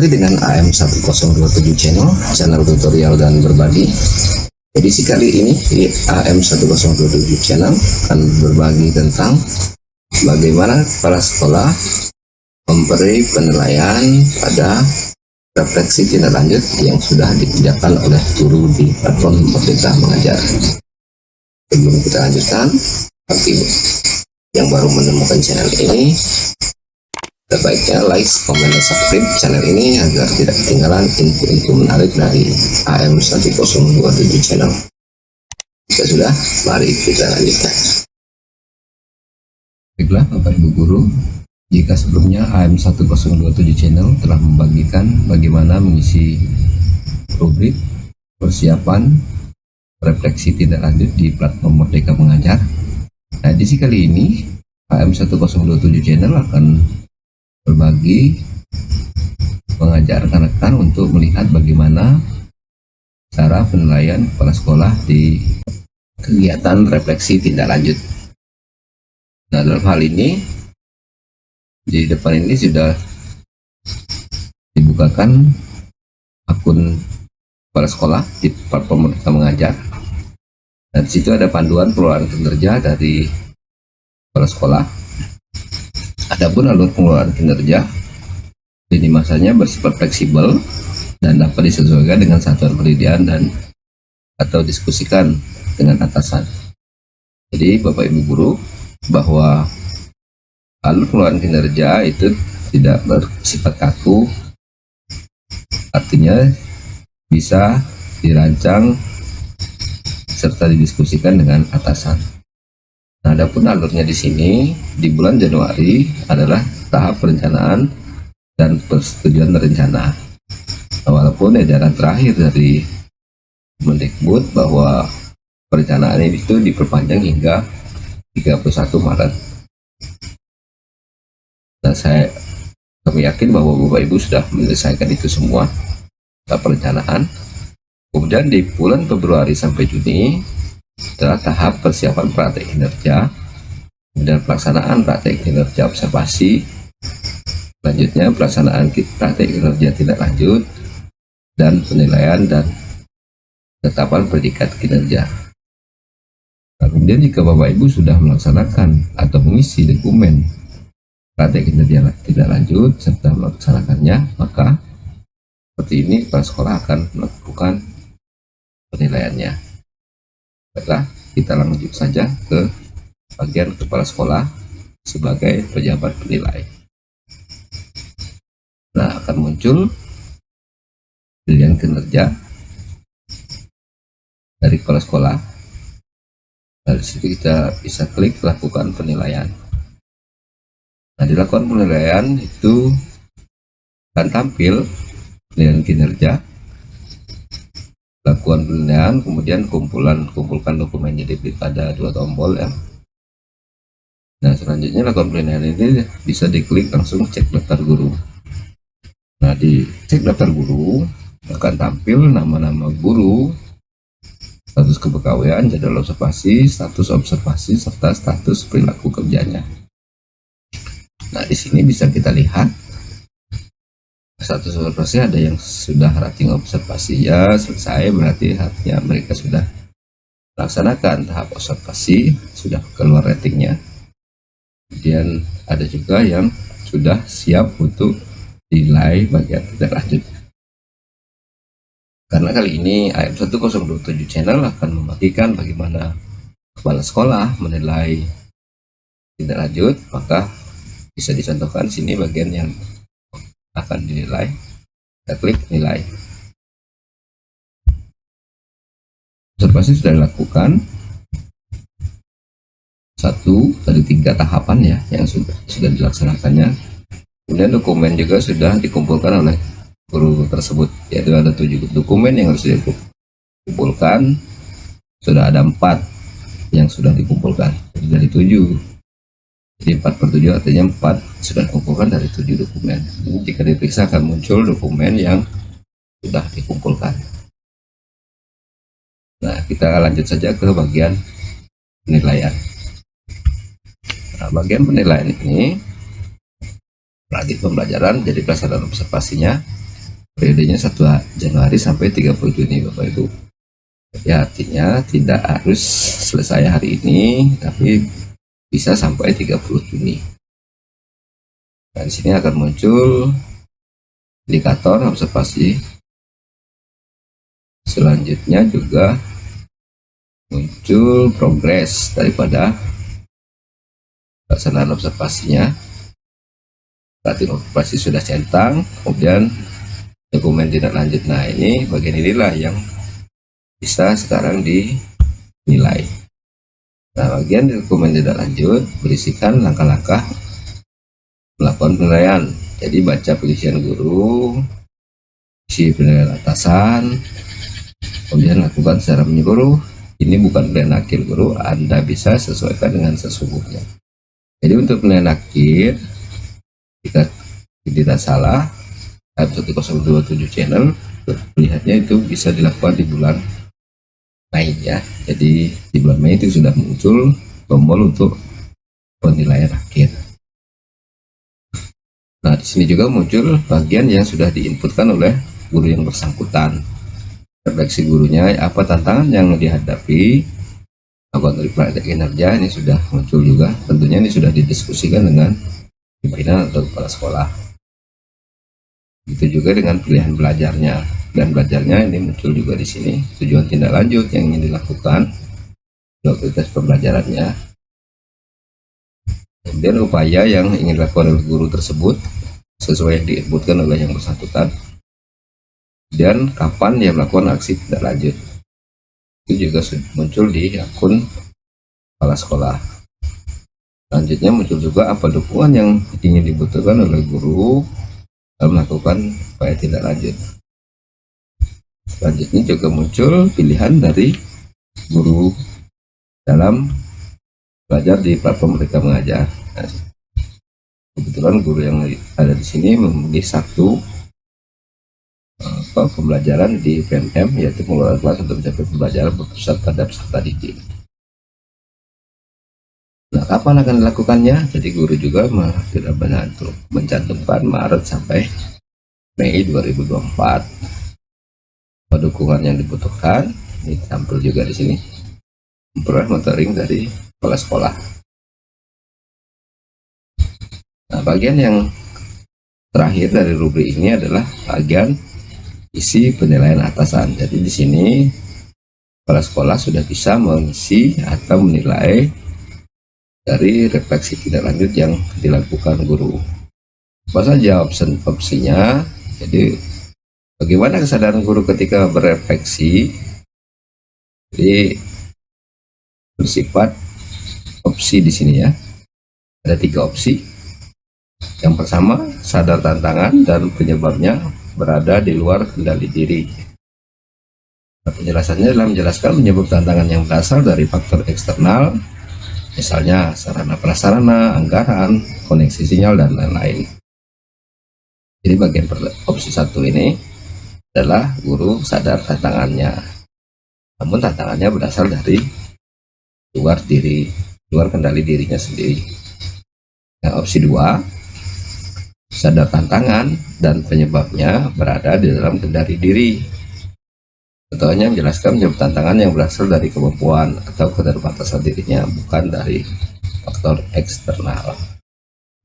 lagi dengan AM1027 channel tutorial dan berbagi. Edisi kali ini di AM1027 channel akan berbagi tentang bagaimana kepala sekolah memberi penilaian pada refleksi tindak lanjut yang sudah dikerjakan oleh guru di platform Merdeka Mengajar. Sebelum kita lanjutkan, bagi yang baru menemukan channel ini, sebaiknya like, komen, dan subscribe channel ini agar tidak ketinggalan info-info menarik dari AM1027 channel. Jika sudah, mari kita lanjutkan. Baiklah Bapak Ibu Guru, jika sebelumnya AM1027 channel telah membagikan bagaimana mengisi rubrik persiapan refleksi tindak lanjut di platform Merdeka Mengajar. Nah, edisi kali ini AM1027 channel akan berbagi mengajar rekan-rekan untuk melihat bagaimana cara penilaian kepala sekolah di kegiatan refleksi tindak lanjut. Nah, dalam hal ini di depan ini sudah dibukakan akun kepala sekolah di platform Merdeka Mengajar. Dan di situ ada panduan pengelolaan kinerja dari kepala sekolah. Adapun alur pengelolaan kinerja ini masanya bersifat fleksibel dan dapat disesuaikan dengan satuan pendidikan dan atau diskusikan dengan atasan. Jadi Bapak Ibu Guru, bahwa alur pengelolaan kinerja itu tidak bersifat kaku, artinya bisa dirancang serta didiskusikan dengan atasan. Nah, adapun alurnya di sini di bulan Januari adalah tahap perencanaan dan persetujuan rencana. Nah, walaupun edaran terakhir dari Mendikbud bahwa perencanaan itu diperpanjang hingga 31 Maret. Nah, kami yakin bahwa Bapak Ibu sudah menyelesaikan itu semua, tahap perencanaan. Kemudian di bulan Februari sampai Juni adalah tahap persiapan praktek kinerja, kemudian pelaksanaan praktek kinerja observasi, selanjutnya pelaksanaan praktek kinerja tindak lanjut, dan penilaian dan penetapan predikat kinerja. Nah, kemudian jika Bapak Ibu sudah melaksanakan atau mengisi dokumen praktek kinerja tindak lanjut serta melaksanakannya, maka seperti ini kepala sekolah akan melakukan penilaiannya. Baiklah, kita lanjut saja ke bagian kepala sekolah sebagai pejabat penilai. Nah, akan muncul pilihan kinerja dari kepala sekolah. Dari situ kita bisa klik lakukan penilaian. Nah, dilakukan penilaian itu akan tampil penilaian kinerja, lakukan penilaian, kemudian kumpulkan dokumennya ada 2 tombol ya. Nah, selanjutnya lakukan penilaian ini bisa diklik langsung cek daftar guru. Nah, di cek daftar guru akan tampil nama-nama guru, status kepegawaian, jadwal observasi, serta status perilaku kerjanya. Nah, di sini bisa kita lihat status observasi, ada yang sudah rating observasi ya selesai, berarti artinya mereka sudah melaksanakan tahap observasi, sudah keluar ratingnya. Kemudian ada juga yang sudah siap untuk nilai bagian tindak lanjut. Karena kali ini AM1027 channel akan membagikan bagaimana kepala sekolah menilai tindak lanjut, maka bisa dicontohkan sini bagian yang akan dinilai. Kita klik nilai. Observasi sudah dilakukan 1 dari 3 tahapan ya yang sudah dilaksanakannya. Kemudian dokumen juga sudah dikumpulkan oleh guru tersebut, yaitu ada 7 dokumen yang harus dikumpulkan. Sudah ada 4 yang sudah dikumpulkan dari 7. Jadi 4/7 artinya 4 sudah dikumpulkan dari 7 dokumen. Jadi jika diperiksa akan muncul dokumen yang sudah dikumpulkan. Nah, kita lanjut saja ke bagian penilaian. Nah, bagian penilaian ini praktik pembelajaran, jadi pelaksanaan observasinya periodenya 1 Januari sampai 30 Juni Bapak Ibu. Ya, artinya tidak harus selesai hari ini, tapi bisa sampai 30 Juni. Dan di sini akan muncul indikator observasi. Selanjutnya juga muncul progres daripada pelaksanaan observasinya. Berarti observasi sudah centang, kemudian dokumen tindak lanjut. Nah, ini bagian inilah yang bisa sekarang dinilai. Nah, bagian dokumen tindak lanjut berisikan langkah-langkah melakukan penilaian. Jadi baca pengisian guru, isi penilaian atasan, kemudian lakukan secara menyeluruh. Ini bukan penilaian akhir guru, Anda bisa sesuaikan dengan sesungguhnya. Jadi untuk penilaian akhir, jika tidak salah, 1027 channel, melihatnya itu bisa dilakukan di bulan Mei ya. Jadi di bulan Mei itu sudah muncul tombol untuk penilaian akhir. Nah, di sini juga muncul bagian yang sudah diinputkan oleh guru yang bersangkutan. Refleksi gurunya, apa tantangan yang dihadapi, apa praktek kinerja, ini sudah muncul juga. Tentunya ini sudah didiskusikan dengan pimpinan atau kepala sekolah. Itu juga dengan pilihan belajarnya. Dan belajarnya ini muncul juga di sini. Tujuan tindak lanjut yang ingin dilakukan, aktivitas pembelajarannya. Kemudian upaya yang ingin dilakukan oleh guru tersebut sesuai yang diinputkan oleh yang bersangkutan. Dan kapan dia melakukan aksi tindak lanjut. Itu juga muncul di akun kepala sekolah. Selanjutnya muncul juga apa dukungan yang ingin dibutuhkan oleh guru dalam melakukan upaya tindak lanjut. Selanjutnya juga muncul pilihan dari guru dalam belajar di platform Merdeka Mengajar. Nah, kebetulan guru yang ada di sini memilih satu pembelajaran di PMM, yaitu pengelolaan kelas untuk mencapai pembelajaran berpusat pada peserta didik. Nah, kapan akan dilakukannya? Jadi guru juga tidak benar untuk mencantumkan Maret sampai Mei 2024. Dukungan yang dibutuhkan ini tampil juga di sini. Memperoleh monitoring dari kepala sekolah. Nah, bagian yang terakhir dari rubrik ini adalah bagian isi penilaian atasan. Jadi di sini kepala sekolah sudah bisa mengisi atau menilai dari refleksi tindak lanjut yang dilakukan guru. Apa saja opsinya? Jadi bagaimana kesadaran guru ketika berefleksi? Jadi bersifat opsi di sini ya. Ada 3 opsi. Yang pertama, sadar tantangan dan penyebabnya berada di luar kendali diri. Nah, penjelasannya adalah menjelaskan penyebab tantangan yang berasal dari faktor eksternal, misalnya sarana prasarana, anggaran, koneksi sinyal, dan lain-lain. Jadi bagian opsi 1 ini adalah guru sadar tantangannya, namun tantangannya berasal dari luar kendali dirinya sendiri. Nah, opsi 2, sadar tantangan dan penyebabnya berada di dalam kendali diri. Contohnya menjelaskan penyebab tantangan yang berasal dari kemampuan atau keterbatasan dirinya, bukan dari faktor eksternal.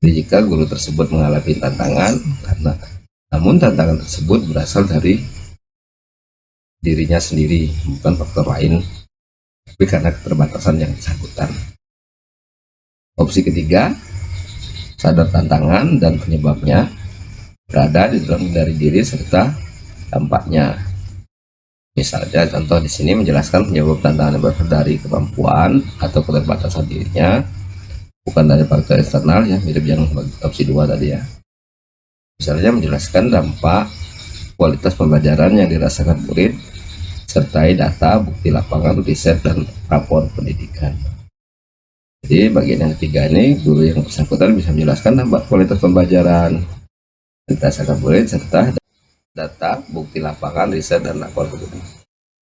Jadi jika guru tersebut mengalami tantangan, namun tantangan tersebut berasal dari dirinya sendiri, bukan faktor lain, tapi karena keterbatasan yang bersangkutan. Opsi ketiga, sadar tantangan dan penyebabnya berada di dalam dari diri serta dampaknya. Misalnya contoh di sini menjelaskan penyebab tantangan yang berasal dari kemampuan atau keterbatasan dirinya, bukan dari faktor eksternal ya, mirip yang opsi 2 tadi ya. Misalnya menjelaskan dampak kualitas pembelajaran yang dirasakan murid, sertai data, bukti lapangan, riset, dan rapor pendidikan. Jadi bagian yang ketiga ini, guru yang bersangkutan bisa menjelaskan dampak kualitas pembelajaran yang dirasakan murid, serta data, bukti lapangan, riset, dan rapor pendidikan.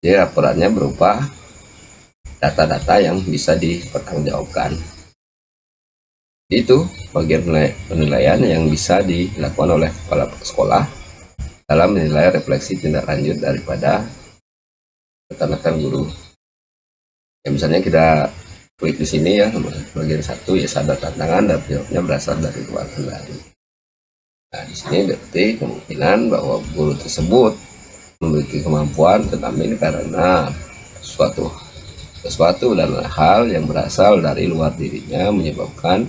Jadi laporannya berupa data-data yang bisa dipertanggungjawabkan. Itu bagian penilaian yang bisa dilakukan oleh kepala sekolah dalam menilai refleksi tindak lanjut daripada rekan-rekan guru. Ya, misalnya kita klik di sini ya, bagian 1 ya, sadar tantangan dan jawabnya berasal dari luar kendali. Nah, di sini berarti kemungkinan bahwa guru tersebut memiliki kemampuan, tetapi ini karena sesuatu dan hal yang berasal dari luar dirinya menyebabkan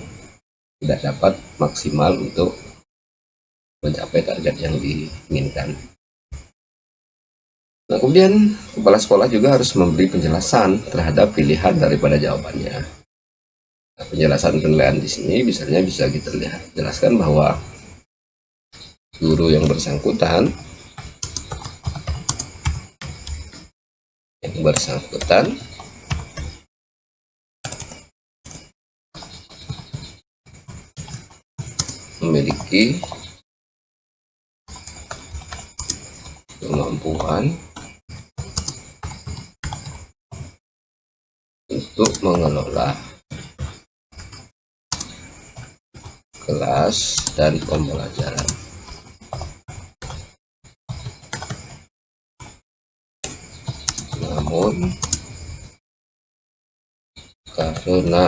tidak dapat maksimal untuk mencapai target yang diinginkan. Nah, kemudian kepala sekolah juga harus memberi penjelasan terhadap pilihan daripada jawabannya. Nah, penjelasan penilaian di sini misalnya bisa kita jelaskan bahwa guru yang bersangkutan memiliki kemampuan untuk mengelola kelas dan pembelajaran. Namun karena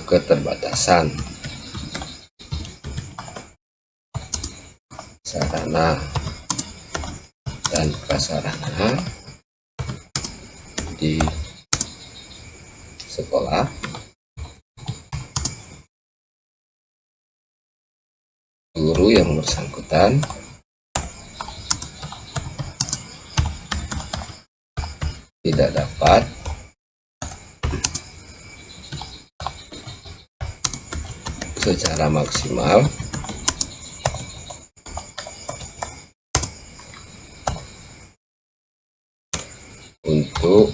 keterbatasan sarana dan prasarana di sekolah, guru yang bersangkutan tidak dapat secara maksimal untuk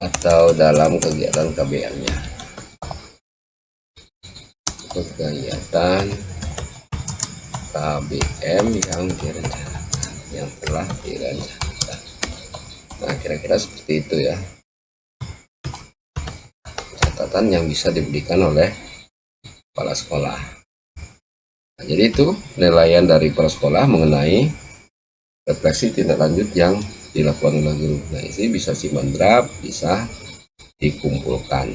atau dalam kegiatan KBM-nya, kegiatan KBM yang telah direncanakan. Nah, kira-kira seperti itu ya catatan yang bisa diberikan oleh kepala sekolah. Nah, jadi itu penilaian dari kepala sekolah mengenai refleksi tindak lanjut yang dilakukan oleh guru. Nah, ini bisa simpan draft, bisa dikumpulkan.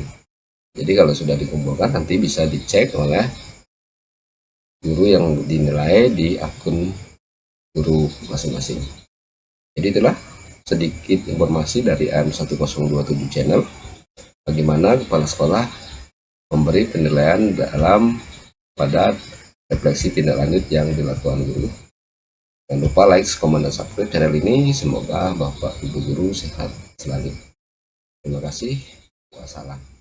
Jadi kalau sudah dikumpulkan nanti bisa dicek oleh guru yang dinilai di akun guru masing-masing. Jadi itulah sedikit informasi dari AM1027 channel bagaimana kepala sekolah memberi penilaian dalam pada refleksi tindak lanjut yang dilakukan guru. Jangan lupa like, komen, dan subscribe channel ini. Semoga Bapak Ibu guru sehat selalu. Terima kasih. Wassalam.